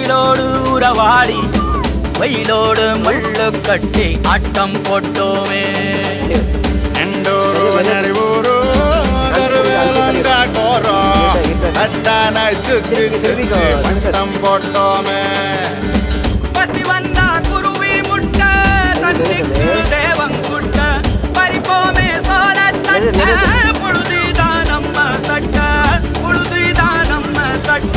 வெயிலோடு உறவாடி வெயிலோடு மல்லு கட்டி ஆட்டம் போட்டோமே போட்டோமே பசி வந்தா குருவி முட்ட தண்ணிக்கு தேவங்குட்ட பறிப்போமே சோழ தட்ட புழுதிதான் நம்ம சட்ட புழுதிதான் நம்ம சட்ட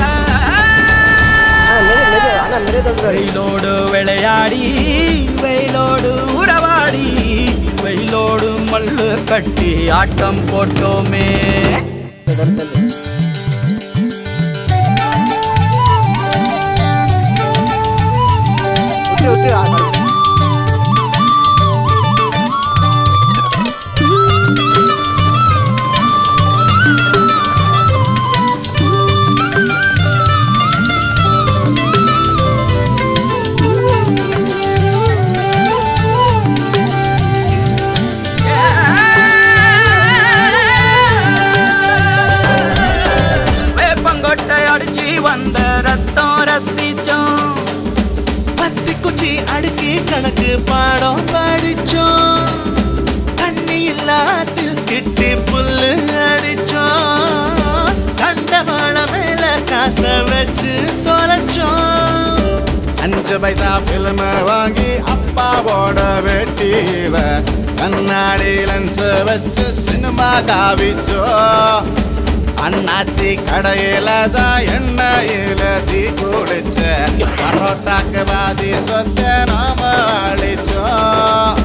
வெயிலோடு விளையாடி வெயிலோடு உறவாடி வெயிலோடு மல்லு கட்டி ஆட்டம் போட்டோமே வந்த ரத்தம் ரசிச்சோம் பத்தி குச்சி அடுக்கி கணக்கு பாடம் படிச்சோம் தண்ணி இல்லாத்தில் கிட்டி புல்லு அடிச்சோம் கண்டவாள மேல காச வச்சு தொலைச்சோம் 5 பைசா பிலிம வாங்கி அப்பாவோட வெட்டியில கண்ணாடி லென்ஸ் வச்சு சினிமா காவிச்சோம் அண்ணாச்சி கடையில தான் எண்ணெயில தீ குளிச்ச பரோட்டாக்கு பாதி சொத்த நாம அழிச்சோம்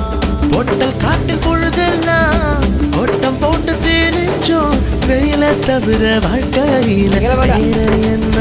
பொட்டல் காட்டில் பொழுதெல்லாம் ஓட்டம் போட்டு தெரிஞ்சோம் வெயில தவிர வாழ்க்கையில என்ன